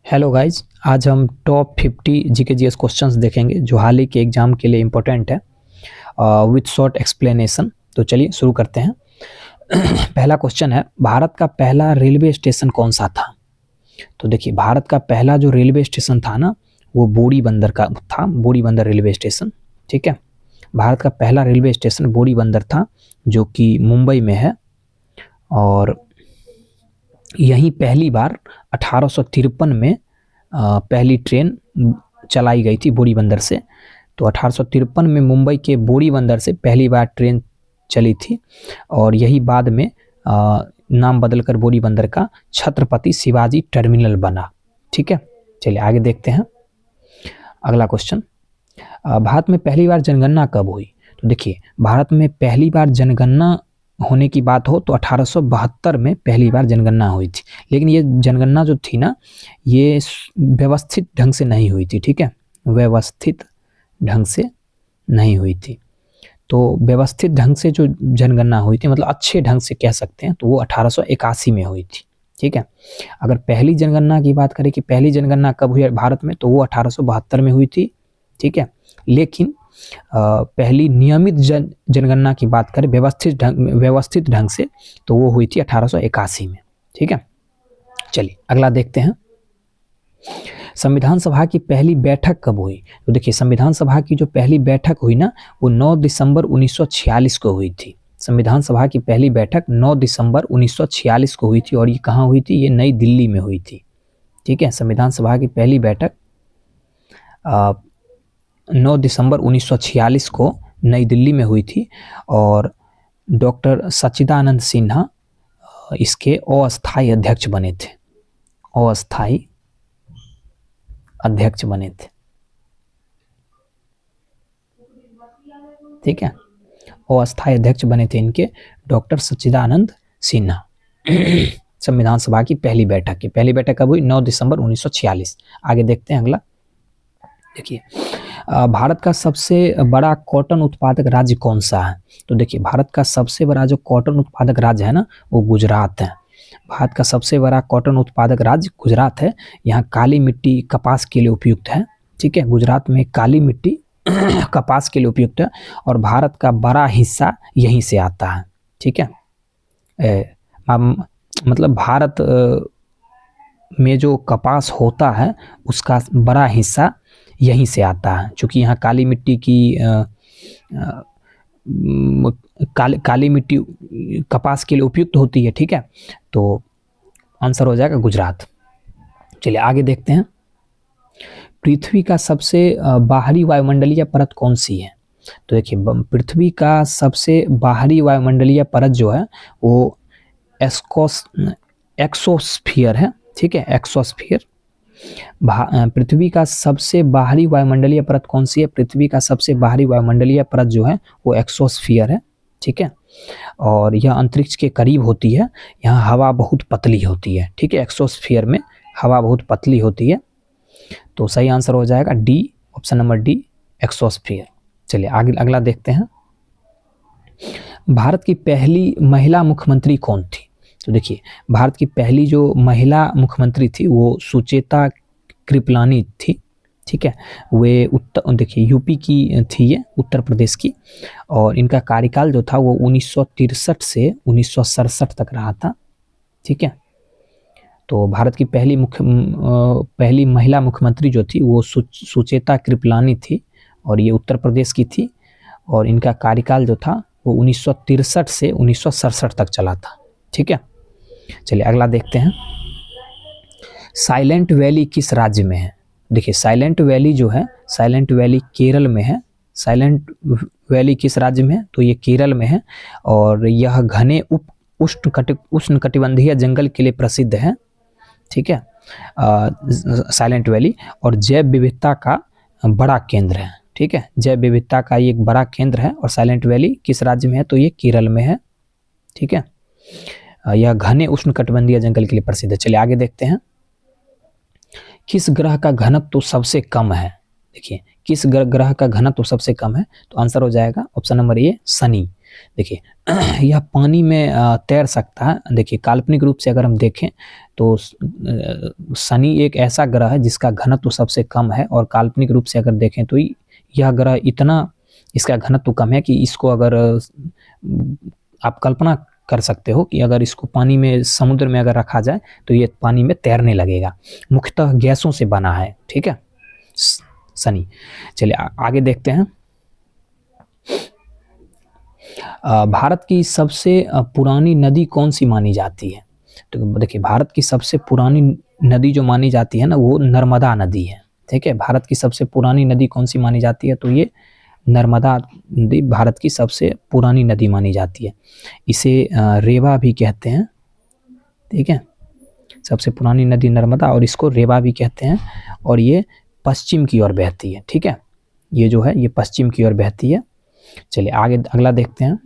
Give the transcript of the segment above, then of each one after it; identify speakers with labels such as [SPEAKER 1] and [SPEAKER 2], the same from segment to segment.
[SPEAKER 1] Hello guys, आज हम top 50 GK GS questions देखेंगे जो हाल ही के एग्जाम के लिए इम्पोर्टेंट है विथ शॉर्ट एक्सप्लेनेशन। तो चलिए शुरू करते हैं। पहला क्वेश्चन है, भारत का पहला रेलवे स्टेशन कौन सा था? तो देखिए, भारत का पहला जो रेलवे स्टेशन था ना, वो बोरी बंदर का था, बोरी बंदर रेलवे स्टेशन। ठीक है, भारत का पहला रेलवे स्टेशन बोरी बंदर था जो कि मुंबई में है। और यहीं पहली बार 1853 में पहली ट्रेन चलाई गई थी बोरी बंदर से। तो 1853 में मुंबई के बोरी बंदर से पहली बार ट्रेन चली थी और यही बाद में नाम बदलकर बोरी बंदर का छत्रपति शिवाजी टर्मिनल बना। ठीक है, चलिए आगे देखते हैं। अगला क्वेश्चन, भारत में पहली बार जनगणना कब हुई? तो देखिए, भारत में पहली बार जनगणना होने की बात हो तो 1872 में पहली बार जनगणना हुई थी। लेकिन ये जनगणना जो थी ना, ये व्यवस्थित ढंग से नहीं हुई थी। ठीक है, व्यवस्थित ढंग से नहीं हुई थी। तो व्यवस्थित ढंग से जो जनगणना हुई थी, मतलब अच्छे ढंग से कह सकते हैं, तो वो 1881 में हुई थी। ठीक है, अगर पहली जनगणना की बात करें कि पहली जनगणना कब हुई भारत में, तो वो 1872 में हुई थी। ठीक है, लेकिन पहली नियमित जनगणना की बात करें व्यवस्थित ढंग से, तो वो हुई थी 1881 में। ठीक है, चलिए अगला देखते हैं। संविधान सभा की पहली बैठक कब हुई? तो देखिए, संविधान सभा की जो पहली बैठक हुई ना, वो 9 दिसंबर 1946 को हुई थी। संविधान सभा की पहली बैठक 9 दिसंबर 1946 को हुई थी और ये कहाँ हुई थी? ये नई दिल्ली में हुई थी। ठीक है, संविधान सभा की पहली बैठक 9 दिसंबर 1946 को नई दिल्ली में हुई थी और डॉक्टर सच्चिदानंद सिन्हा इसके अस्थायी अध्यक्ष बने थे। अस्थायी अध्यक्ष बने थे। ठीक है, अस्थायी अध्यक्ष बने थे इनके डॉक्टर सच्चिदानंद सिन्हा। संविधान सभा की पहली बैठक कब हुई? 9 दिसंबर 1946। आगे देखते हैं अगला। देखिए, भारत का सबसे बड़ा कॉटन उत्पादक राज्य कौन सा है? तो देखिए, भारत का सबसे बड़ा जो कॉटन उत्पादक राज्य है ना, वो गुजरात है। भारत का सबसे बड़ा कॉटन उत्पादक राज्य गुजरात है। यहाँ काली मिट्टी कपास के लिए उपयुक्त है। ठीक है, गुजरात में काली मिट्टी कपास के लिए उपयुक्त है और भारत का बड़ा हिस्सा यहीं से आता है। ठीक है, मतलब भारत में जो कपास होता है उसका बड़ा हिस्सा यहीं से आता है। चूँकि यहाँ काली मिट्टी की काली मिट्टी कपास के लिए उपयुक्त होती है। ठीक है, तो आंसर हो जाएगा गुजरात। चलिए आगे देखते हैं। पृथ्वी का सबसे बाहरी वायुमंडलीय परत कौन सी है? तो देखिए, पृथ्वी का सबसे बाहरी वायुमंडलीय परत जो है वो एक्सोस्फीयर है। ठीक है, एक्सोस्फीयर। पृथ्वी का सबसे बाहरी वायुमंडलीय परत कौन सी है? पृथ्वी का सबसे बाहरी वायुमंडलीय परत जो है वो एक्सोस्फीयर है। ठीक है, और यह अंतरिक्ष के करीब होती है। यहाँ हवा बहुत पतली होती है। ठीक है, एक्सोस्फीयर में हवा बहुत पतली होती है। तो सही आंसर हो जाएगा D, option number D, exosphere. चलिए आगे अगला देखते हैं। भारत की पहली महिला मुख्यमंत्री कौन थी? तो देखिए, भारत की पहली जो महिला मुख्यमंत्री थी वो सुचेता कृपलानी थी। ठीक है, वे देखिए यूपी की थी, ये उत्तर प्रदेश की, और इनका कार्यकाल जो था वो 1963 से 1967 तक रहा था। ठीक है, तो भारत की पहली महिला मुख्यमंत्री जो थी वो सुचेता कृपलानी थी और ये उत्तर प्रदेश की थी और इनका कार्यकाल जो था वो 1963 से 1967 तक चला था। ठीक है, चलिए अगला देखते हैं। साइलेंट वैली किस राज्य में है? देखिए, साइलेंट वैली जो है, साइलेंट वैली केरल में है। साइलेंट वैली किस राज्य में है? तो ये केरल में है और यह घने उष्णकटिबंधीय जंगल के लिए प्रसिद्ध है। ठीक है, साइलेंट वैली, और जैव विविधता का बड़ा केंद्र है। ठीक है, जैव विविधता का ये एक बड़ा केंद्र है और साइलेंट वैली किस राज्य में है? तो ये केरल में है। ठीक है, यह घने उष्णकटिबंधीय जंगल के लिए प्रसिद्ध है। चलिए आगे देखते हैं। किस ग्रह का घनत्व तो सबसे कम है? देखिए, किस ग्रह का घनत्व तो सबसे कम है? तो आंसर हो जाएगा ऑप्शन नंबर ए, शनि। देखिए यह पानी में तैर सकता है। देखिए काल्पनिक रूप से अगर हम देखें तो शनि एक ऐसा ग्रह है जिसका घनत्व सबसे कम है, और काल्पनिक रूप से अगर देखें तो यह ग्रह इतना इसका घनत्व कम है कि इसको अगर आप कल्पना कर सकते हो कि अगर इसको पानी में, समुद्र में अगर रखा जाए तो ये पानी में तैरने लगेगा। मुख्यतः गैसों से बना है, ठीक है, शनि। चलिए आगे देखते हैं। भारत की सबसे पुरानी नदी कौन सी मानी जाती है? तो देखिए भारत की सबसे पुरानी नदी जो मानी जाती है ना, वो नर्मदा नदी है, ठीक है। भारत की सबसे पुरानी नदी कौन सी मानी जाती है? तो ये नर्मदा नदी भारत की सबसे पुरानी नदी मानी जाती है। इसे रेवा भी कहते हैं, ठीक है। सबसे पुरानी नदी नर्मदा, और इसको रेवा भी कहते हैं, और ये पश्चिम की ओर बहती है, ठीक है। ये जो है ये पश्चिम की ओर बहती है। चलिए आगे अगला देखते हैं।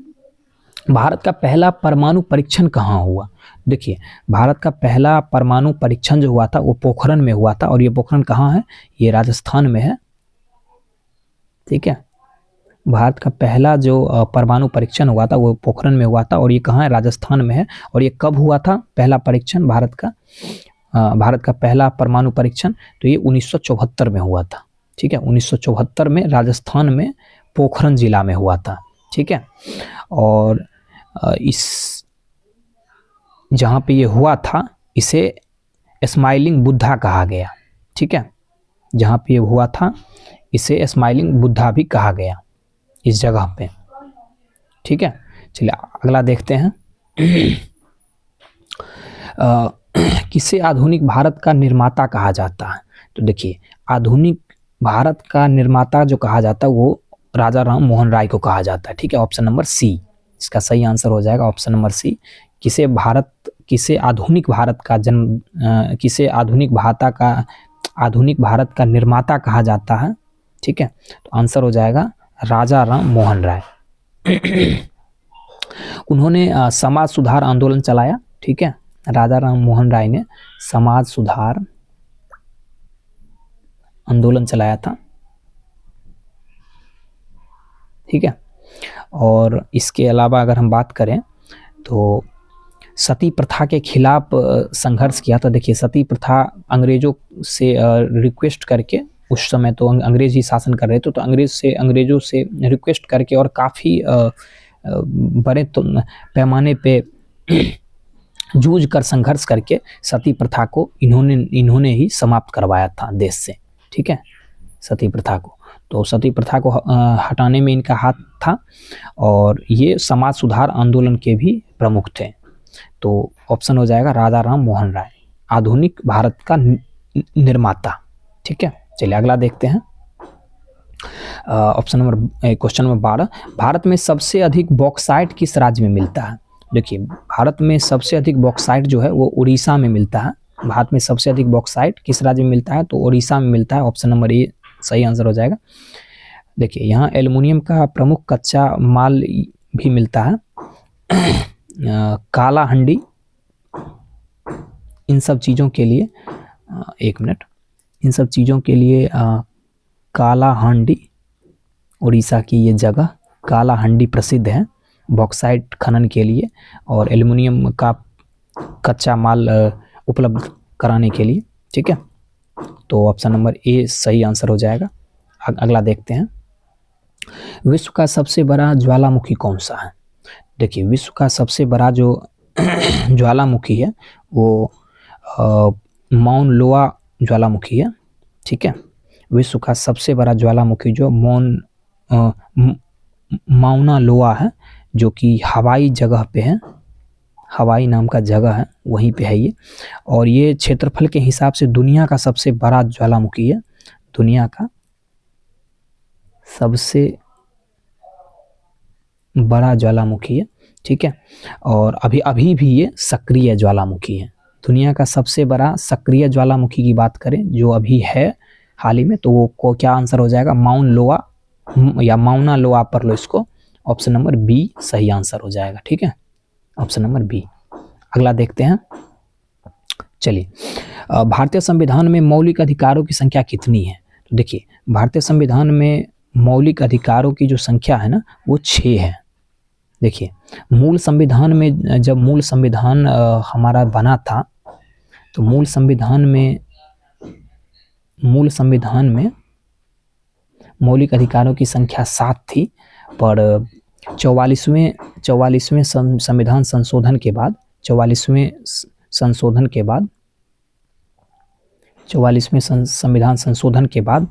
[SPEAKER 1] भारत का पहला परमाणु परीक्षण कहाँ हुआ? देखिए भारत का पहला परमाणु परीक्षण जो हुआ था वो पोखरण में हुआ था, और ये पोखरण कहाँ है? ये राजस्थान में है, ठीक है। भारत का पहला जो परमाणु परीक्षण हुआ था वो पोखरण में हुआ था, और ये कहाँ है? राजस्थान में है। और ये कब हुआ था पहला परीक्षण भारत का पहला परमाणु परीक्षण? तो ये 1974 में हुआ था, ठीक है। 1974 में राजस्थान में पोखरण जिला में हुआ था, ठीक है। और इस जहाँ पे ये हुआ था इसे स्माइलिंग बुद्धा कहा गया, ठीक है। जहाँ पे ये हुआ था इसे स्माइलिंग बुद्धा भी कहा गया इस जगह पे, ठीक है। चलिए अगला देखते हैं। किसे आधुनिक भारत का निर्माता कहा जाता है? तो देखिए आधुनिक भारत का निर्माता जो कहा जाता है वो राजा राम मोहन राय को कहा जाता है, ठीक है। ऑप्शन नंबर सी इसका सही आंसर हो जाएगा, ऑप्शन नंबर सी। किसे आधुनिक भारत का निर्माता कहा जाता है, ठीक है। तो आंसर हो जाएगा राजा राम मोहन राय। उन्होंने समाज सुधार आंदोलन चलाया, ठीक है। राजा राम मोहन राय ने समाज सुधार आंदोलन चलाया था, ठीक है। और इसके अलावा अगर हम बात करें तो सती प्रथा के खिलाफ संघर्ष किया था। देखिए सती प्रथा अंग्रेजों से रिक्वेस्ट करके, उस समय तो अंग्रेज ही शासन कर रहे थे, तो अंग्रेजों से रिक्वेस्ट करके और काफ़ी बड़े पैमाने पे जूझ कर संघर्ष करके सती प्रथा को इन्होंने ही समाप्त करवाया था देश से, ठीक है, सती प्रथा को। तो सती प्रथा को हटाने में इनका हाथ था, और ये समाज सुधार आंदोलन के भी प्रमुख थे। तो ऑप्शन हो जाएगा राजा राम मोहन राय, आधुनिक भारत का निर्माता, ठीक है। चलिए अगला देखते हैं। क्वेश्चन नंबर 12, भारत में सबसे अधिक बॉक्साइट किस राज्य में मिलता है? देखिए भारत में सबसे अधिक बॉक्साइट जो है वो उड़ीसा में मिलता है। भारत में सबसे अधिक बॉक्साइट किस राज्य में मिलता है? तो उड़ीसा में मिलता है, ऑप्शन नंबर ए सही आंसर हो जाएगा। देखिए यहाँ एल्युमिनियम का प्रमुख कच्चा माल भी मिलता है। काला हंडी, इन सब चीज़ों के लिए इन सब चीज़ों के लिए काला हांडी, उड़ीसा की ये जगह काला हांडी प्रसिद्ध है बॉक्साइट खनन के लिए और एल्युमिनियम का कच्चा माल उपलब्ध कराने के लिए, ठीक है। तो ऑप्शन नंबर ए सही आंसर हो जाएगा। अगला देखते हैं, विश्व का सबसे बड़ा ज्वालामुखी कौन सा है? देखिए विश्व का सबसे बड़ा जो ज्वालामुखी है वो माउंट लोआ ज्वालामुखी है, ठीक है। विश्व का सबसे बड़ा ज्वालामुखी जो माउना लोआ है, जो कि हवाई जगह पे है, हवाई नाम का जगह है, वहीं पे है ये। और ये क्षेत्रफल के हिसाब से दुनिया का सबसे बड़ा ज्वालामुखी है, दुनिया का सबसे बड़ा ज्वालामुखी है, ठीक है। और अभी भी ये सक्रिय ज्वालामुखी है। दुनिया का सबसे बड़ा सक्रिय ज्वालामुखी की बात करें जो अभी है हाल ही में, तो वो को क्या आंसर हो जाएगा? माउंट लोआ या माउना लोआ पर लो इसको, ऑप्शन नंबर बी सही आंसर हो जाएगा, ठीक है, ऑप्शन नंबर बी। अगला देखते हैं, चलिए भारतीय संविधान में मौलिक अधिकारों की संख्या कितनी है? तो देखिए भारतीय संविधान में मौलिक अधिकारों की जो संख्या है ना वो 6 है। देखिए मूल संविधान में, जब मूल संविधान हमारा बना था, तो मूल संविधान में मौलिक अधिकारों की संख्या 7 थी, पर 44वें संविधान संशोधन के बाद 44वें संविधान संशोधन के बाद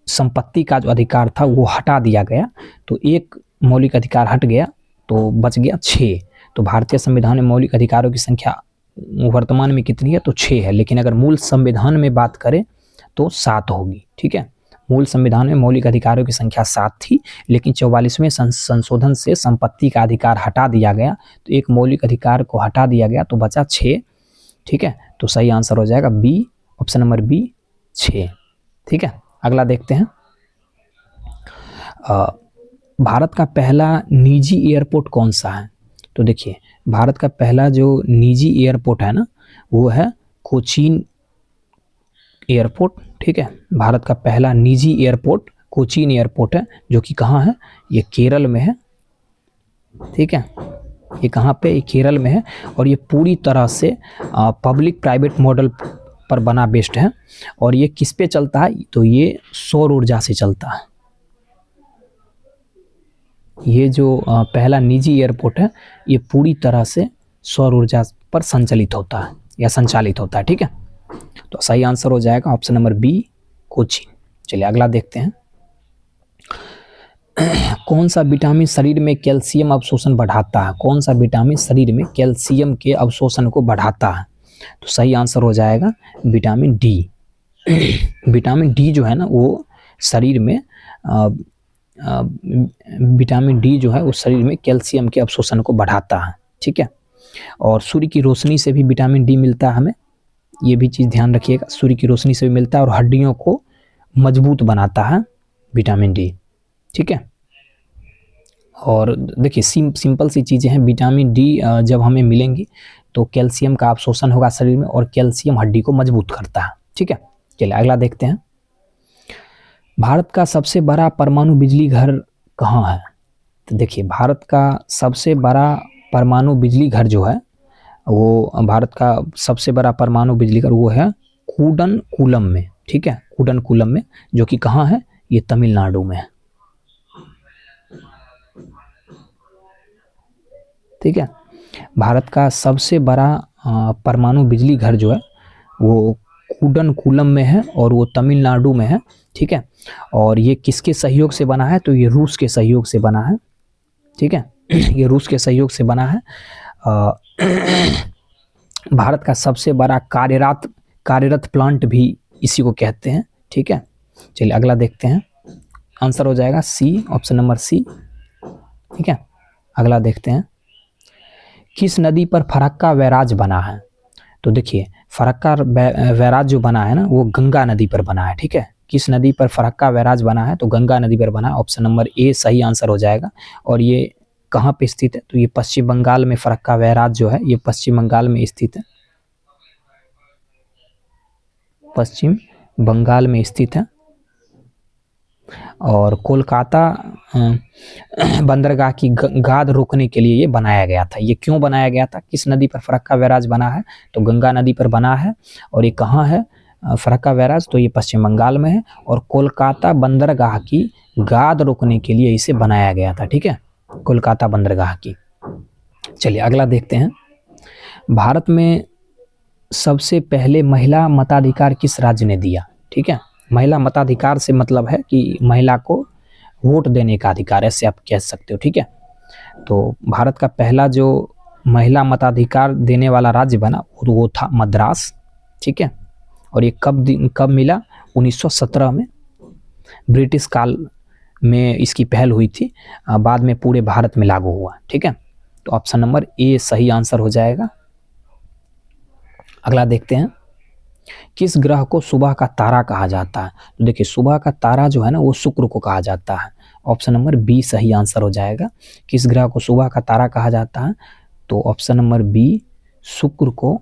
[SPEAKER 1] संपत्ति का जो अधिकार था वो हटा दिया गया, तो एक मौलिक अधिकार हट गया तो बच गया 6। तो भारतीय संविधान में मौलिक अधिकारों की संख्या वर्तमान में कितनी है, तो 6 है, लेकिन अगर मूल संविधान में बात करें तो 7 होगी। ठीक है, मूल संविधान में मौलिक अधिकारों की संख्या 7 थी, लेकिन 44वें संशोधन से संपत्ति का अधिकार हटा दिया गया, तो एक मौलिक अधिकार को हटा दिया गया तो बचा 6। ठीक है, तो सही आंसर हो जाएगा बी, ऑप्शन नंबर बी 6। ठीक है, अगला देखते हैं। भारत का पहला निजी एयरपोर्ट कौन सा है? तो देखिए भारत का पहला जो निजी एयरपोर्ट है ना, वो है कोचीन एयरपोर्ट। ठीक है, भारत का पहला निजी एयरपोर्ट कोचीन एयरपोर्ट है, जो कि कहाँ है, ये केरल में है। ठीक है, ये कहाँ पे, ये केरल में है, और ये पूरी तरह से पब्लिक प्राइवेट मॉडल पर बना बेस्ड है। और ये किस पे चलता है, तो ये सौर ऊर्जा से चलता है। ये जो पहला निजी एयरपोर्ट है, ये पूरी तरह से सौर ऊर्जा पर संचालित होता है या संचालित होता है। ठीक है, तो सही आंसर हो जाएगा ऑप्शन नंबर बी कोचीन। चलिए अगला देखते हैं। कौन सा विटामिन शरीर में कैल्शियम अवशोषण बढ़ाता है? कौन सा विटामिन शरीर में कैल्शियम के अवशोषण को बढ़ाता है? तो सही आंसर हो जाएगा विटामिन डी। विटामिन डी जो है ना, वो शरीर में विटामिन डी जो है वो शरीर में कैल्शियम के अवशोषण को बढ़ाता है। ठीक है, और सूर्य की रोशनी से भी विटामिन डी मिलता है हमें, ये भी चीज़ ध्यान रखिएगा। सूर्य की रोशनी से भी मिलता है, और हड्डियों को मजबूत बनाता है विटामिन डी। ठीक है, और देखिए सिंपल सी चीज़ें हैं। विटामिन डी जब हमें मिलेंगी तो कैल्शियम का अवशोषण होगा शरीर में, और कैल्शियम हड्डी को मजबूत करता है। ठीक है, चलिए अगला देखते हैं। भारत का सबसे बड़ा परमाणु बिजली घर कहाँ है? तो देखिए भारत का सबसे बड़ा परमाणु बिजली घर जो है, वो भारत का सबसे बड़ा परमाणु बिजली घर वो है कूडनकुलम में। ठीक है, कूडनकुलम में, जो कि कहाँ है, ये तमिलनाडु में है। ठीक है, भारत का सबसे बड़ा परमाणु बिजली घर जो है वो कूडनकुलम में है, और वो तमिलनाडु में है। ठीक है, और ये किसके सहयोग से बना है, तो ये रूस के सहयोग से बना है। ठीक है, ये रूस के सहयोग से बना है। भारत का सबसे बड़ा कार्यरत प्लांट भी इसी को कहते हैं। ठीक है, चलिए अगला देखते हैं। आंसर हो जाएगा सी, ऑप्शन नंबर सी। ठीक है, अगला देखते हैं। किस नदी पर फरक्का बैराज बना है? तो देखिए फरक्का बैराज जो बना है ना, वो गंगा नदी पर बना है। ठीक है, किस नदी पर फरक्का बैराज बना है, तो गंगा नदी पर बना है, ऑप्शन नंबर ए सही आंसर हो जाएगा। और ये कहाँ पे स्थित है, तो ये पश्चिम बंगाल में फरक्का बैराज जो है, ये पश्चिम बंगाल में स्थित है। पश्चिम बंगाल में स्थित है, और कोलकाता बंदरगाह की गाद रोकने के लिए ये बनाया गया था। ये क्यों बनाया गया था, किस नदी पर फरक्का बैराज बना है, तो गंगा नदी पर बना है। और ये कहाँ है फरक्का बैराज, तो ये पश्चिम बंगाल में है, और कोलकाता बंदरगाह की गाद रोकने के लिए इसे बनाया गया था। ठीक है, कोलकाता बंदरगाह की। चलिए अगला देखते हैं। भारत में सबसे पहले महिला मताधिकार किस राज्य ने दिया? ठीक है, महिला मताधिकार से मतलब है कि महिला को वोट देने का अधिकार, ऐसे आप कह सकते हो। ठीक है, तो भारत का पहला जो महिला मताधिकार देने वाला राज्य बना वो था मद्रास। ठीक है, और ये कब मिला, 1917 में, ब्रिटिश काल में इसकी पहल हुई थी, बाद में पूरे भारत में लागू हुआ। ठीक है, तो ऑप्शन नंबर ए सही आंसर हो जाएगा। अगला देखते हैं। किस ग्रह को सुबह का तारा कहा जाता है? तो देखिए सुबह का तारा जो है ना, वो शुक्र को कहा जाता है। ऑप्शन नंबर बी सही आंसर हो जाएगा। किस ग्रह को सुबह का तारा कहा जाता है, तो ऑप्शन नंबर बी शुक्र को,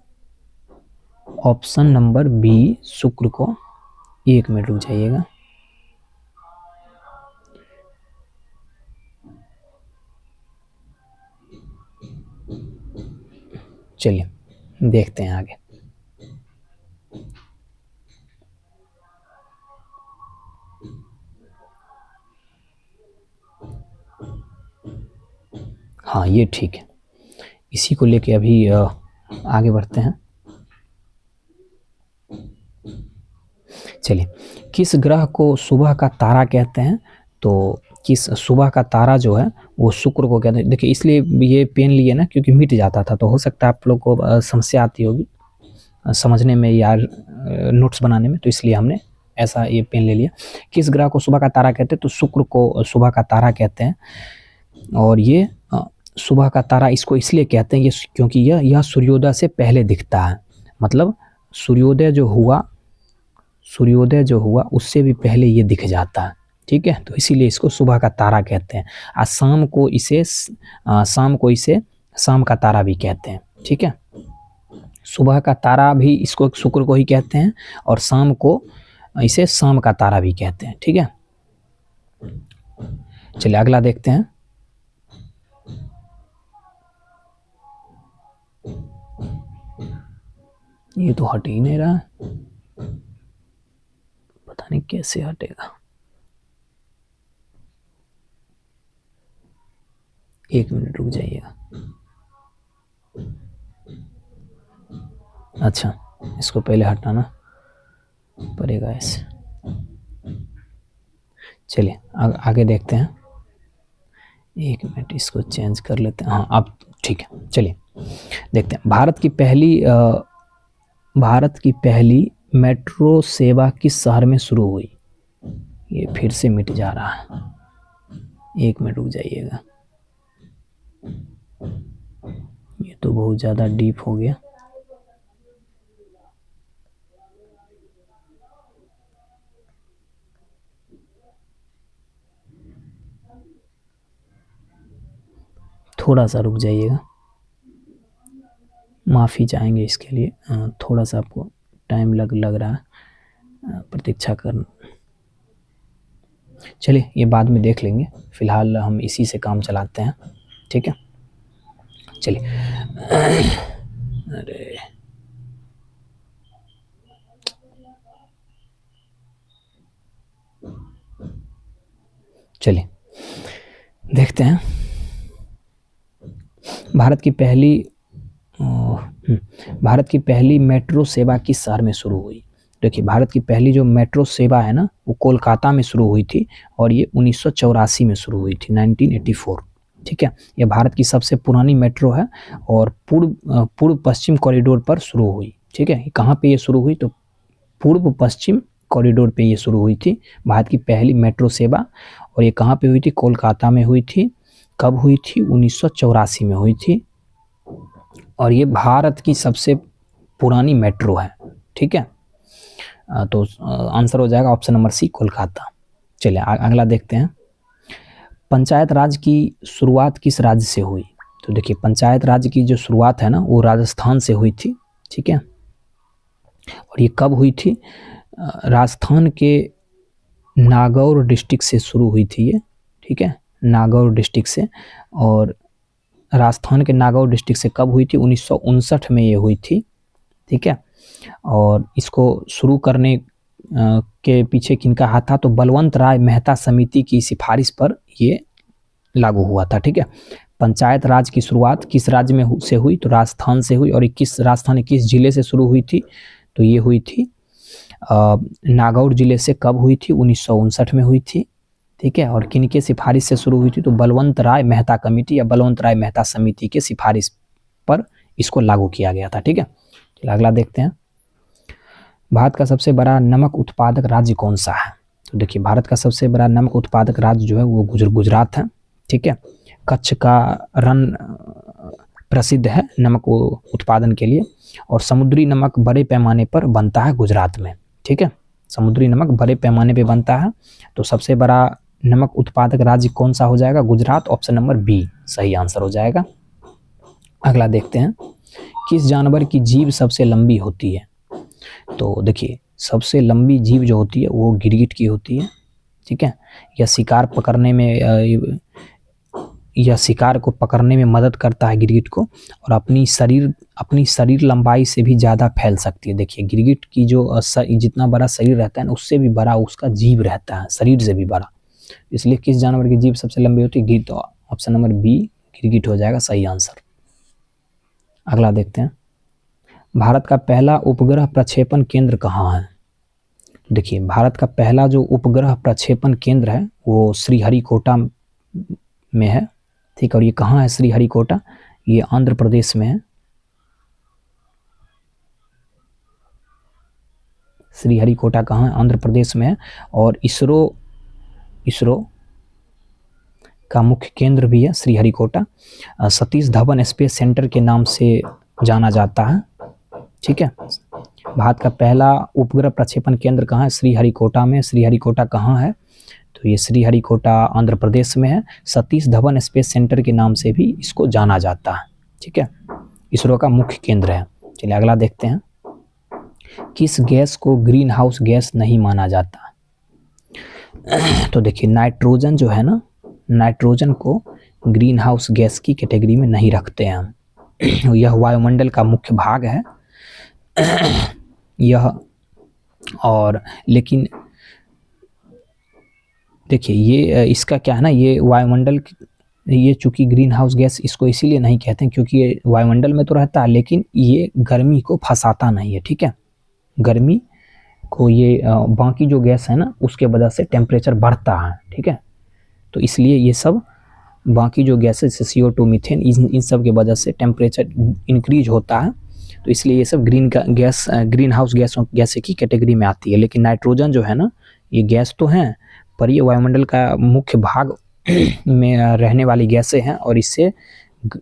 [SPEAKER 1] ऑप्शन नंबर बी शुक्र को। एक मिनट रुक जाइएगा। चलिए देखते हैं आगे। हाँ ये ठीक है, इसी को लेके अभी आगे बढ़ते हैं। चलिए, किस ग्रह को सुबह का तारा कहते हैं? तो किस सुबह का तारा जो है वो शुक्र को कहते हैं। देखिए इसलिए ये पेन लिए ना क्योंकि मिट जाता था, तो हो सकता है आप लोग को समस्या आती होगी समझने में या नोट्स बनाने में, तो इसलिए हमने ऐसा ये पेन ले लिया। किस ग्रह को सुबह का तारा कहते हैं? तो शुक्र को सुबह का तारा कहते हैं। और ये सुबह का तारा इसको इसलिए कहते हैं ये क्योंकि यह सूर्योदय से पहले दिखता है, मतलब सूर्योदय जो हुआ उससे भी पहले ये दिख जाता है, ठीक है, तो इसीलिए इसको सुबह का तारा कहते हैं। और शाम को इसे शाम का तारा भी कहते हैं, ठीक है। सुबह का तारा भी इसको शुक्र को ही कहते हैं और शाम को इसे शाम का तारा भी कहते हैं, ठीक है। चलिए अगला देखते हैं। ये तो हट ही नहीं रहा, पता नहीं कैसे हटेगा। एक मिनट रुक जाइएगा। अच्छा, इसको पहले हटाना पड़ेगा ऐसे। चलिए आगे देखते हैं। एक मिनट इसको चेंज कर लेते हैं। हाँ अब ठीक है। चलिए देखते हैं। भारत की पहली मेट्रो सेवा किस शहर में शुरू हुई? ये फिर से मिट जा रहा है, एक मिनट रुक जाइएगा। ये तो बहुत ज़्यादा डीप हो गया। थोड़ा सा रुक जाइएगा, माफ़ी चाहेंगे इसके लिए। थोड़ा सा आपको टाइम लग रहा है, प्रतीक्षा करना। चलिए ये बाद में देख लेंगे, फ़िलहाल हम इसी से काम चलाते हैं, ठीक है। चलिए अरे चलिए देखते हैं। भारत की पहली मेट्रो सेवा किस शहर में शुरू हुई? देखिए भारत की पहली जो मेट्रो सेवा है ना वो कोलकाता में शुरू हुई थी और ये 1984 में शुरू हुई थी, 1984, ठीक है। ये भारत की सबसे पुरानी मेट्रो है और पूर्व पश्चिम कॉरिडोर पर शुरू हुई, ठीक है। कहाँ पे ये शुरू हुई? तो पूर्व पश्चिम कॉरिडोर पे ये शुरू हुई थी, भारत की पहली मेट्रो सेवा। और ये कहाँ पे हुई थी? कोलकाता में हुई थी। कब हुई थी? 1984 में हुई थी। और ये भारत की सबसे पुरानी मेट्रो है, ठीक है। तो आंसर हो जाएगा ऑप्शन नंबर सी, कोलकाता। चलिए अगला देखते हैं। पंचायत राज की शुरुआत किस राज्य से हुई? तो देखिए पंचायत राज की जो शुरुआत है ना वो राजस्थान से हुई थी, ठीक है। और ये कब हुई थी? राजस्थान के नागौर डिस्ट्रिक्ट से शुरू हुई थी ये, ठीक है, नागौर डिस्ट्रिक्ट से। और राजस्थान के नागौर डिस्ट्रिक्ट से कब हुई थी? 1959 में ये हुई थी, ठीक है। और इसको शुरू करने के पीछे किनका हाथ था? तो बलवंत राय मेहता समिति की सिफारिश पर ये लागू हुआ था, ठीक है। पंचायत राज की शुरुआत किस राज्य में से हुई? तो राजस्थान से हुई। और राजस्थान के किस जिले से शुरू हुई थी? तो ये हुई थी नागौर जिले से। कब हुई थी? 1959 में हुई थी, ठीक है। और किनके सिफारिश से शुरू हुई थी? तो बलवंत राय मेहता कमेटी या बलवंत राय मेहता समिति के सिफारिश पर इसको लागू किया गया था, ठीक है। चलिए अगला देखते हैं। भारत का सबसे बड़ा नमक उत्पादक राज्य कौन सा है? तो देखिए भारत का सबसे बड़ा नमक उत्पादक राज्य जो है वो गुजरात है, ठीक है। कच्छ का रण प्रसिद्ध है नमक उत्पादन के लिए। और समुद्री नमक बड़े पैमाने पर बनता है गुजरात में, ठीक है। समुद्री नमक बड़े पैमाने पे बनता है। तो सबसे बड़ा नमक उत्पादक राज्य कौन सा हो जाएगा? गुजरात, ऑप्शन नंबर बी सही आंसर हो जाएगा। अगला देखते हैं। किस जानवर की जीभ सबसे लंबी होती है? तो देखिए सबसे लंबी जीभ जो होती है वो गिरगिट की होती है, ठीक है। यह शिकार पकड़ने में यह शिकार को पकड़ने में मदद करता है गिरगिट को, और अपनी शरीर लंबाई से भी ज़्यादा फैल सकती है। देखिए गिरगिट की जो जितना बड़ा शरीर रहता है ना, उससे भी बड़ा उसका जीभ रहता है, शरीर से भी बड़ा। इसलिए किस जानवर की जीभ सबसे लंबी होती है? गिरगिट। तो ऑप्शन नंबर बी गिरगिट हो जाएगा सही आंसर। अगला देखते हैं, भारत का पहला उपग्रह प्रक्षेपण केंद्र कहाँ है? देखिए भारत का पहला जो उपग्रह प्रक्षेपण केंद्र है वो श्रीहरिकोटा में है, ठीक है। और ये कहाँ है श्रीहरिकोटा? ये आंध्र प्रदेश में है। श्रीहरिकोटा कहाँ है? आंध्र प्रदेश में है। और इसरो का मुख्य केंद्र भी है श्रीहरिकोटा। सतीश धवन स्पेस सेंटर के नाम से जाना जाता है, ठीक है। भारत का पहला उपग्रह प्रक्षेपण केंद्र कहाँ है? श्रीहरिकोटा में। श्रीहरिकोटा कहाँ है? तो ये श्रीहरिकोटा आंध्र प्रदेश में है। सतीश धवन स्पेस सेंटर के नाम से भी इसको जाना जाता है, ठीक है। इसरो का मुख्य केंद्र है। चलिए अगला देखते हैं, किस गैस को ग्रीन हाउस गैस नहीं माना जाता? तो देखिए नाइट्रोजन जो है ना, नाइट्रोजन को ग्रीन हाउस गैस की कैटेगरी में नहीं रखते हैं हम। यह वायुमंडल का मुख्य भाग है यह। और लेकिन देखिए ये इसका क्या है ना, ये वायुमंडल, ये चूंकि ग्रीन हाउस गैस इसको इसीलिए नहीं कहते हैं क्योंकि ये वायुमंडल में तो रहता है लेकिन ये गर्मी को फंसाता नहीं है, ठीक है। गर्मी को ये बाकी जो गैस है ना उसके वजह से टेम्परेचर बढ़ता है, ठीक है। तो इसलिए ये सब बाकी जो गैसेस जैसे CO2 मीथेन इन सब के वजह से टेम्परेचर इंक्रीज होता है, तो इसलिए ये सब ग्रीन हाउस गैस की कैटेगरी में आती है। लेकिन नाइट्रोजन जो है ना, ये गैस तो हैं पर ये वायुमंडल का मुख्य भाग में रहने वाली गैसें हैं और इससे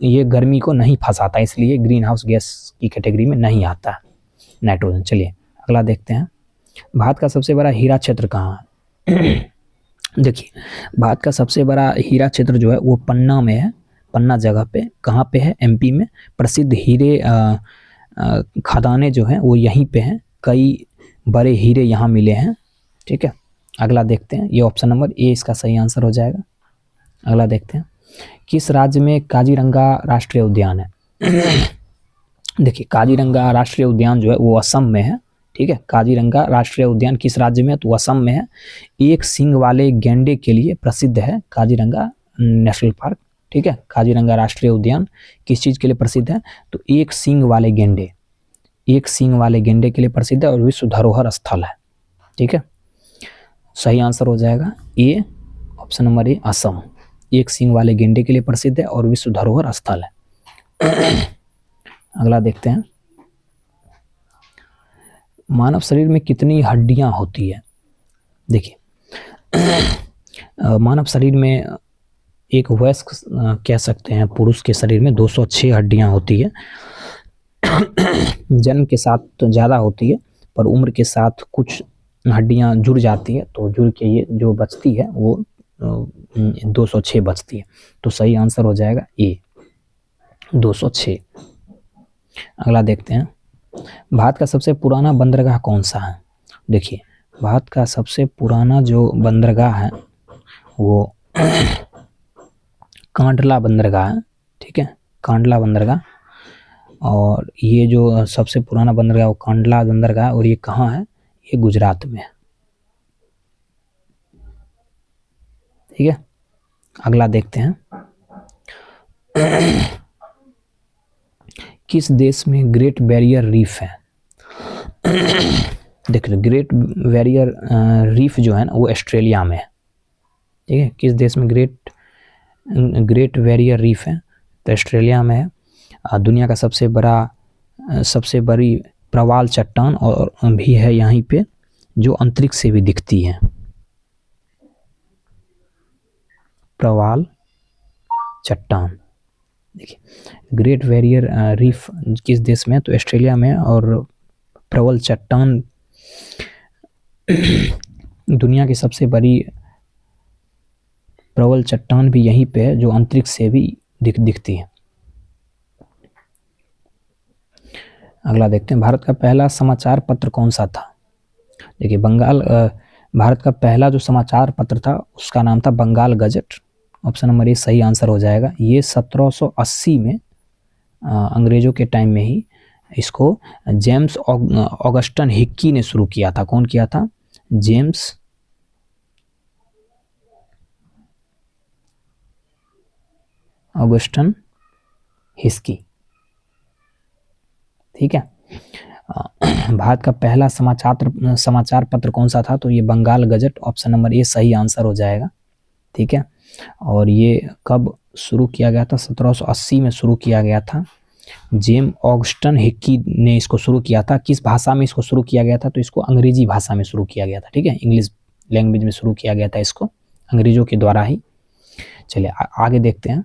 [SPEAKER 1] ये गर्मी को नहीं फंसाता, इसलिए ग्रीन हाउस गैस की कैटेगरी में नहीं आता नाइट्रोजन। चलिए अगला देखते हैं, भारत का सबसे बड़ा हीरा क्षेत्र कहाँ है? देखिए भारत का सबसे बड़ा हीरा क्षेत्र जो है वो पन्ना में है। पन्ना जगह पे, कहाँ पे है? MP में। प्रसिद्ध हीरे खदानें जो हैं वो यहीं पे हैं, कई बड़े हीरे यहाँ मिले हैं, ठीक है। अगला देखते हैं, ये ऑप्शन नंबर ए इसका सही आंसर हो जाएगा। अगला देखते हैं, किस राज्य में काजीरंगा राष्ट्रीय उद्यान है? देखिए काजीरंगा राष्ट्रीय उद्यान जो है वो असम में है, ठीक है। काजीरंगा राष्ट्रीय उद्यान किस राज्य में है? तो असम में है। एक सींग वाले गैंडे के लिए प्रसिद्ध है काजीरंगा नेशनल पार्क, ठीक है। काजीरंगा राष्ट्रीय उद्यान किस चीज़ के लिए प्रसिद्ध है? तो एक सींग वाले गैंडे के लिए प्रसिद्ध है और विश्व धरोहर स्थल है, ठीक है। सही आंसर हो जाएगा ए, ऑप्शन नंबर ए असम। एक सींग वाले गैंडे के लिए प्रसिद्ध है और विश्व धरोहर स्थल है। अगला देखते हैं, मानव शरीर में कितनी हड्डियां होती है? देखिए मानव शरीर में एक वयस्क कह सकते हैं पुरुष के शरीर में 206 हड्डियां होती है। जन्म के साथ तो ज़्यादा होती है पर उम्र के साथ कुछ हड्डियां जुड़ जाती है, तो जुड़ के ये जो बचती है वो 206 बचती है। तो सही आंसर हो जाएगा ए 206। अगला देखते हैं, भारत का सबसे पुराना बंदरगाह कौन सा है? देखिए भारत का सबसे पुराना जो बंदरगाह है वो कांडला बंदरगाह है, ठीक है। कांडला बंदरगाह, और ये जो सबसे पुराना बंदरगाह वो कांडला बंदरगाह, और ये कहाँ है? ये गुजरात में है, ठीक है। अगला देखते हैं, किस देश में ग्रेट बैरियर रीफ है? देखिए ग्रेट बैरियर रीफ जो है ना वो ऑस्ट्रेलिया में है, ठीक है। किस देश में ग्रेट बैरियर रीफ है? तो ऑस्ट्रेलिया में है। दुनिया का सबसे बड़ी प्रवाल चट्टान और भी है यहीं पे, जो अंतरिक्ष से भी दिखती है। प्रवाल चट्टान, देखिए ग्रेट बैरियर रीफ किस देश में है? तो ऑस्ट्रेलिया में, और प्रवाल चट्टान दुनिया की सबसे बड़ी प्रवाल चट्टान भी यहीं पे है, जो अंतरिक्ष से भी दिखती है। अगला देखते हैं, भारत का पहला समाचार पत्र कौन सा था? देखिए भारत का पहला जो समाचार पत्र था उसका नाम था Bengal Gazette, option number A सही आंसर हो जाएगा। ये 1780 में अंग्रेजों के टाइम में ही इसको जेम्स ऑगस्टन हिक्की ने शुरू किया था। कौन किया था? James Augustan whisky. ठीक है। भारत का पहला समाचार पत्र कौन सा था? तो ये Bengal Gazette, option number A सही आंसर हो जाएगा। ठीक है। और ये कब शुरू किया गया था? 1780 में शुरू किया गया था। जेम्स ऑगस्टन हिक्की ने इसको शुरू किया था। किस भाषा में इसको शुरू किया गया था? तो इसको अंग्रेजी भाषा में शुरू किया गया था। ठीक है, इंग्लिश लैंग्वेज में शुरू किया गया था इसको, अंग्रेजों के द्वारा ही। चलिए आगे देखते हैं।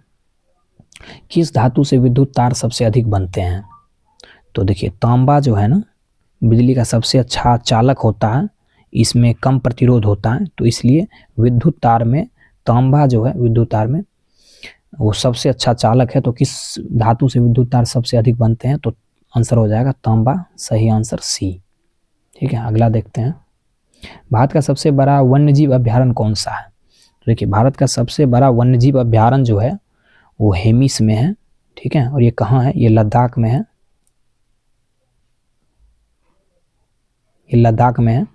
[SPEAKER 1] किस धातु से विद्युत तार सबसे अधिक बनते हैं? तो देखिए, तांबा जो है ना, बिजली का सबसे अच्छा चालक होता है, इसमें कम प्रतिरोध होता है, तो इसलिए विद्युत तार में तांबा जो है, विद्युत तार में वो सबसे अच्छा चालक है। तो किस धातु से विद्युत तार सबसे अधिक बनते हैं? तो आंसर हो जाएगा तांबा, सही आंसर सी। ठीक है, अगला देखते हैं। भारत का सबसे बड़ा वन्यजीव अभ्यारण्य कौन सा है? तो देखिए, भारत का सबसे बड़ा वन्यजीव अभ्यारण्य जो है वो हेमिस में है। ठीक है, और ये कहाँ है? ये लद्दाख में है। ये लद्दाख में है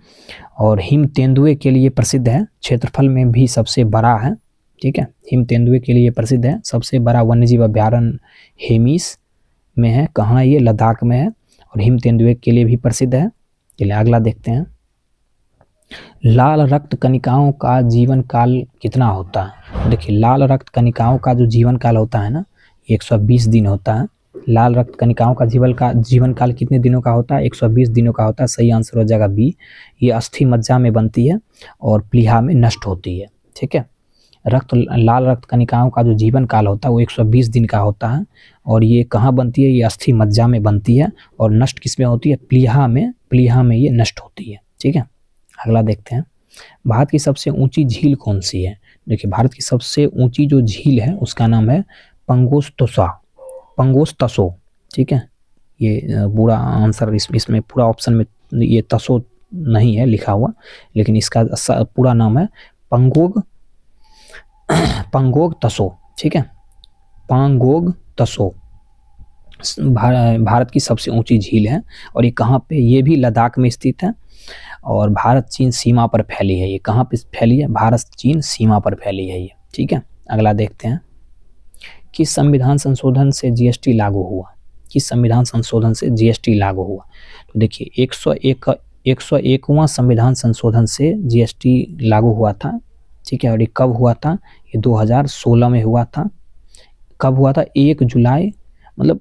[SPEAKER 1] और हिम तेंदुए के लिए प्रसिद्ध है, क्षेत्रफल में भी सबसे बड़ा है। ठीक है, हिम तेंदुए के लिए प्रसिद्ध है। सबसे बड़ा वन्यजीव अभ्यारण्य हेमिस में है। कहाँ? ये लद्दाख में है और हिम तेंदुए के लिए भी प्रसिद्ध है। चलिए अगला देखते हैं। लाल रक्त कणिकाओं का जीवन काल कितना होता है? देखिए, लाल रक्त कणिकाओं का जो जीवन काल होता है ना, 120 दिन होता है। लाल रक्त कणिकाओं का जीवन काल कितने दिनों का होता है? 120 दिनों का होता है। सही आंसर हो जाएगा बी। ये अस्थि मज्जा में बनती है और प्लीहा में नष्ट होती है। ठीक है, लाल रक्त कणिकाओं का जो जीवन काल होता है वो 120 दिन का होता है और ये कहाँ बनती है? ये अस्थि मज्जा में बनती है और नष्ट किस में होती है? प्लीहा में ये नष्ट होती है। ठीक है, अगला देखते हैं। भारत की सबसे ऊंची झील कौन सी है? देखिए, भारत की सबसे ऊंची जो झील है उसका नाम है पंगोस तसो। ठीक है, ये पूरा आंसर इसमें पूरा ऑप्शन में ये तसो नहीं है लिखा हुआ, लेकिन इसका पूरा नाम है पंगोग तसो। ठीक है, पांगोग तसो भारत की सबसे ऊंची झील है और ये कहाँ पे? ये भी लद्दाख में स्थित है और भारत चीन सीमा पर फैली है। ये कहाँ पे फैली है? भारत चीन सीमा पर फैली है ये। ठीक है, अगला देखते हैं। किस संविधान संशोधन से जीएसटी लागू हुआ? किस संविधान संशोधन से जीएसटी लागू हुआ? तो देखिए, 101वां संविधान संशोधन से जीएसटी लागू हुआ था। ठीक है, और ये कब हुआ था? ये 2016 में हुआ था। कब हुआ था? 1 जुलाई, मतलब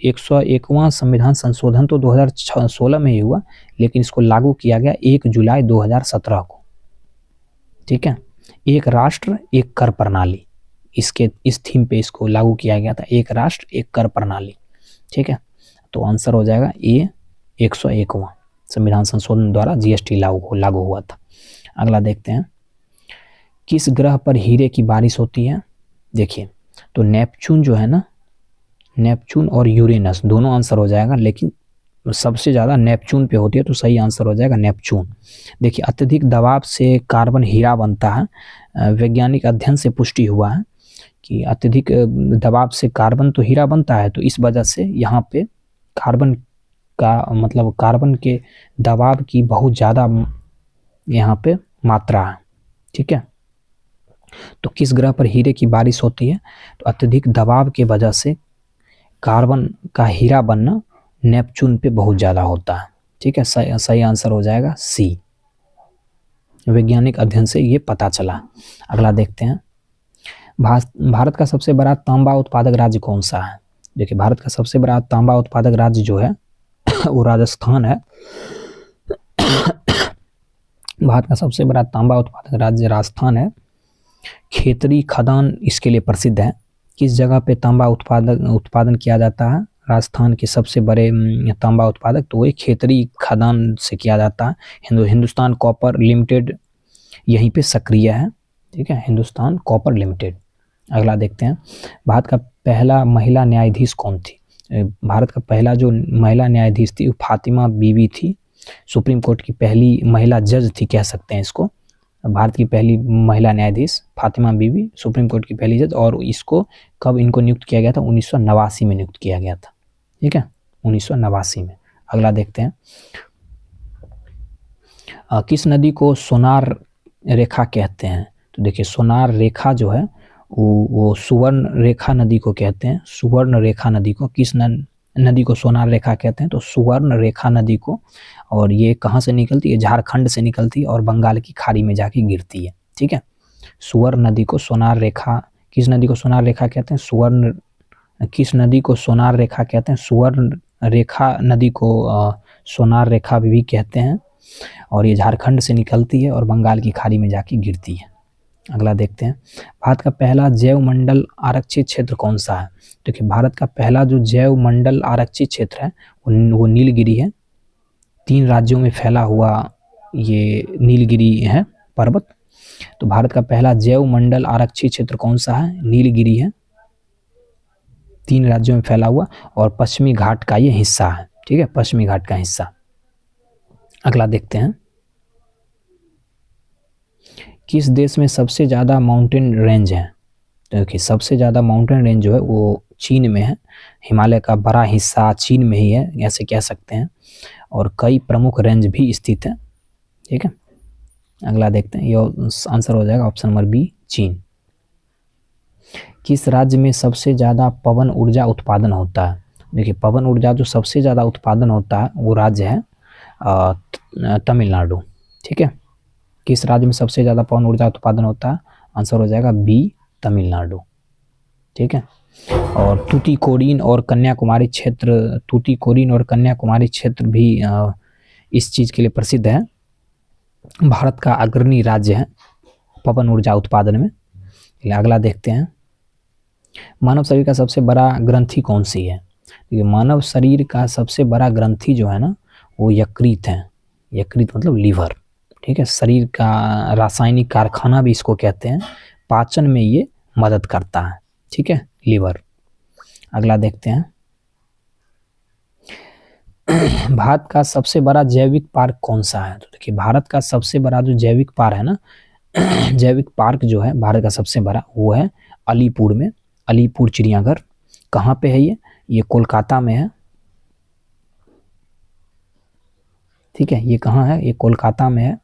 [SPEAKER 1] 101वां संविधान संशोधन तो 2016 में ही हुआ, लेकिन इसको लागू किया गया 1 जुलाई 2017 को। ठीक है, एक राष्ट्र एक कर प्रणाली, इस थीम पे इसको लागू किया गया था, एक राष्ट्र एक कर प्रणाली। ठीक है, तो आंसर हो जाएगा ए 101वां संविधान संशोधन द्वारा जीएसटी लागू हुआ था। अगला देखते हैं। किस ग्रह पर हीरे की बारिश होती है? देखिए, तो नेपच्यून जो है ना, नेपच्यून और यूरेनस दोनों आंसर हो जाएगा, लेकिन सबसे ज़्यादा नेपच्यून पे होती है, तो सही आंसर हो जाएगा नेपच्यून। देखिए, अत्यधिक दबाव से कार्बन हीरा बनता है। वैज्ञानिक अध्ययन से पुष्टि हुआ है कि अत्यधिक दबाव से कार्बन तो हीरा बनता है, तो इस वजह से यहाँ पे कार्बन का मतलब कार्बन के दबाव की बहुत ज़्यादा यहाँ पे मात्रा है। ठीक है, तो किस ग्रह पर हीरे की बारिश होती है? तो अत्यधिक दबाव के वजह से कार्बन का हीरा बनना नेपच्यून पे बहुत ज़्यादा होता है। ठीक है, सही आंसर हो जाएगा सी। वैज्ञानिक अध्ययन से ये पता चला। अगला देखते हैं। भारत का सबसे बड़ा तांबा उत्पादक राज्य कौन सा है? देखिए, भारत का सबसे बड़ा तांबा उत्पादक राज्य जो है वो राजस्थान है। भारत का सबसे बड़ा तांबा उत्पादक राज्य राजस्थान है। खेतरी खदान इसके लिए प्रसिद्ध है। किस जगह पे तांबा उत्पादन किया जाता है? राजस्थान के सबसे बड़े तांबा उत्पादक, तो वही खेतरी खदान से किया जाता है। हिंदुस्तान कॉपर लिमिटेड यहीं पे सक्रिय है। ठीक है, हिंदुस्तान कॉपर लिमिटेड। अगला देखते हैं। भारत का पहला महिला न्यायाधीश कौन थी? भारत का पहला जो महिला न्यायाधीश थी वो फातिमा बीबी थी। सुप्रीम कोर्ट की पहली महिला जज थी, कह सकते हैं इसको। भारत की पहली महिला न्यायाधीश फातिमा बीबी, सुप्रीम कोर्ट की पहली जज। और इसको कब इनको नियुक्त किया गया था? 1989 में नियुक्त किया गया था। ठीक है, 1989 में। अगला देखते हैं, किस नदी को सोनार रेखा कहते हैं? तो देखिए, सोनार रेखा जो है वो सुवर्ण रेखा नदी को कहते हैं। सुवर्ण रेखा नदी को किस नदी को सोनार रेखा कहते हैं? तो सुवर्ण रेखा नदी को। और ये कहाँ से निकलती है? झारखंड से निकलती है और बंगाल की खाड़ी में जाके गिरती है। ठीक है, सुवर्ण नदी को सोनार रेखा, किस नदी को सोनार रेखा कहते हैं? सुवर्ण, किस नदी को सोनार रेखा कहते हैं? सुवर्ण रेखा नदी को सोनार रेखा भी कहते हैं। और ये झारखंड से निकलती है और बंगाल की खाड़ी में जाके गिरती है। अगला देखते हैं, भारत का पहला जैव मंडल आरक्षित क्षेत्र कौन सा है? देखिए, भारत का पहला जो जैव मंडल आरक्षित क्षेत्र है वो नीलगिरी है। 3 राज्यों में फैला हुआ ये नीलगिरी है पर्वत। तो भारत का पहला जैव मंडल आरक्षित क्षेत्र कौन सा है? नीलगिरी है, 3 राज्यों में फैला हुआ और पश्चिमी घाट का ये हिस्सा है। ठीक है, पश्चिमी घाट का हिस्सा। अगला देखते हैं, किस देश में सबसे ज़्यादा माउंटेन रेंज है? तो देखिए, सबसे ज़्यादा माउंटेन रेंज जो है वो चीन में है। हिमालय का बड़ा हिस्सा चीन में ही है, ऐसे कह सकते हैं। और कई प्रमुख रेंज भी स्थित है। ठीक है, अगला देखते हैं, ये आंसर हो जाएगा ऑप्शन नंबर बी, चीन। किस राज्य में सबसे ज़्यादा पवन ऊर्जा उत्पादन होता है? देखिए, पवन ऊर्जा जो सबसे ज़्यादा उत्पादन होता है वो राज्य है तमिलनाडु। ठीक है, किस राज्य में सबसे ज़्यादा पवन ऊर्जा उत्पादन होता है? आंसर हो जाएगा बी, तमिलनाडु। ठीक है, और तूतीकोरिन और कन्याकुमारी क्षेत्र, तूतीकोरिन और कन्याकुमारी क्षेत्र भी इस चीज़ के लिए प्रसिद्ध है। भारत का अग्रणी राज्य है पवन ऊर्जा उत्पादन में। अगला देखते हैं, मानव शरीर का सबसे बड़ा ग्रंथि कौन सी है? देखिए, मानव शरीर का सबसे बड़ा ग्रंथि जो है ना वो यकृत है। यकृत मतलब लीवर। ठीक है, शरीर का रासायनिक कारखाना भी इसको कहते हैं। पाचन में ये मदद करता है। ठीक है, लीवर। अगला देखते हैं, भारत का सबसे बड़ा जैविक पार्क कौन सा है? तो देखिए, भारत का सबसे बड़ा जो जैविक पार्क है ना जैविक पार्क जो है भारत का सबसे बड़ा वो है अलीपुर में, अलीपुर चिड़ियाघर। कहाँ पे है ये कोलकाता में है। ठीक है, ये कहाँ है? ये कोलकाता में है।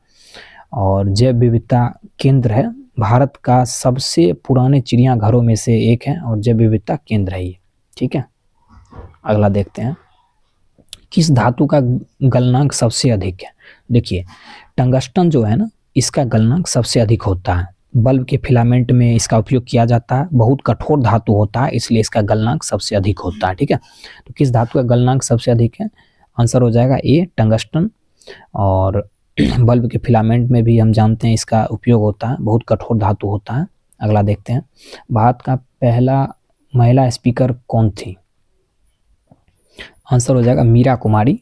[SPEAKER 1] और जैव विविधता केंद्र है, भारत का सबसे पुराने चिड़ियाघरों में से एक है और जैव विविधता केंद्र है ये। ठीक है, अगला देखते हैं, किस धातु का गलनांक सबसे अधिक है? देखिए, टंगस्टन जो है ना इसका गलनांक सबसे अधिक होता है। बल्ब के फिलामेंट में इसका उपयोग किया जाता है। बहुत कठोर धातु होता है इसलिए इसका गलनांक सबसे अधिक होता है। ठीक है, तो किस धातु का गलनांक सबसे अधिक है? आंसर हो जाएगा ए, टंगस्टन। और बल्ब के फिलामेंट में भी हम जानते हैं इसका उपयोग होता है, बहुत कठोर धातु होता है। अगला देखते हैं, भारत का पहला महिला स्पीकर कौन थी? आंसर हो जाएगा मीरा कुमारी।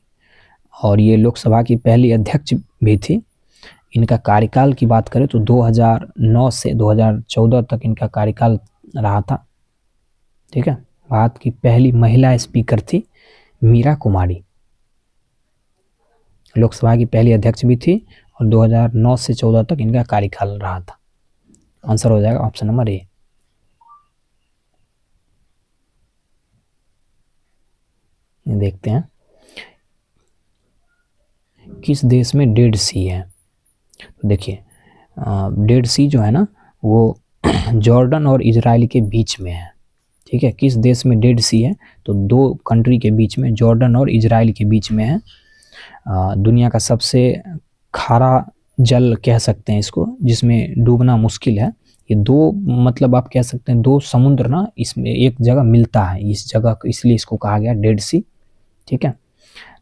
[SPEAKER 1] और ये लोकसभा की पहली अध्यक्ष भी थी। इनका कार्यकाल की बात करें तो 2009 से 2014 तक इनका कार्यकाल रहा था। ठीक है, भारत की पहली महिला स्पीकर थी मीरा कुमारी। लोकसभा की पहली अध्यक्ष भी थी और 2009 से 14 तक इनका कार्यकाल रहा था। आंसर हो जाएगा ऑप्शन नंबर ए। देखते हैं, किस देश में डेड सी है? तो देखिए, डेड सी जो है ना वो जॉर्डन और इजराइल के बीच में है। ठीक है, किस देश में डेड सी है? तो 2 कंट्री के बीच में, जॉर्डन और इजराइल के बीच में है। दुनिया का सबसे खारा जल कह सकते हैं इसको, जिसमें डूबना मुश्किल है। ये 2 मतलब आप कह सकते हैं 2 समुद्र ना इसमें एक जगह मिलता है इस जगह, इसलिए इसको कहा गया डेड सी। ठीक है,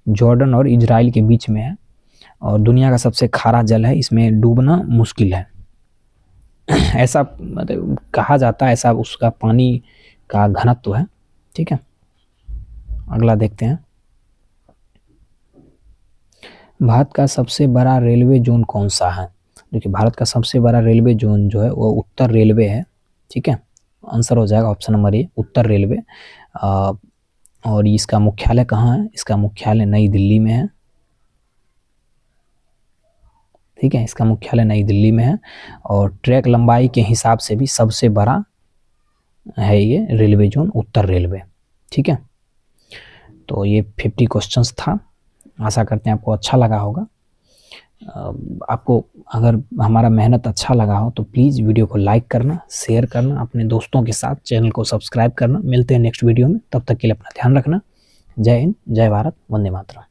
[SPEAKER 1] जॉर्डन और इजराइल के बीच में है और दुनिया का सबसे खारा जल है, इसमें डूबना मुश्किल है ऐसा मतलब कहा जाता है, ऐसा उसका पानी का घनत्व है। ठीक है, अगला देखते हैं, भारत का सबसे बड़ा रेलवे जोन कौन सा है? देखिए, भारत का सबसे बड़ा रेलवे जोन जो है वो उत्तर रेलवे है। ठीक है, आंसर हो जाएगा ऑप्शन नंबर ए, उत्तर रेलवे। और इसका मुख्यालय कहाँ है? इसका मुख्यालय नई दिल्ली में है। ठीक है, इसका मुख्यालय नई दिल्ली में है और ट्रैक लंबाई के हिसाब से भी सबसे बड़ा है ये रेलवे जोन उत्तर रेलवे। ठीक है, तो ये 50 क्वेश्चंस था। आशा करते हैं आपको अच्छा लगा होगा। आपको अगर हमारा मेहनत अच्छा लगा हो तो प्लीज़ वीडियो को लाइक करना, शेयर करना अपने दोस्तों के साथ, चैनल को सब्सक्राइब करना। मिलते हैं नेक्स्ट वीडियो में, तब तक के लिए अपना ध्यान रखना। जय हिंद, जय भारत, वंदे मातरम।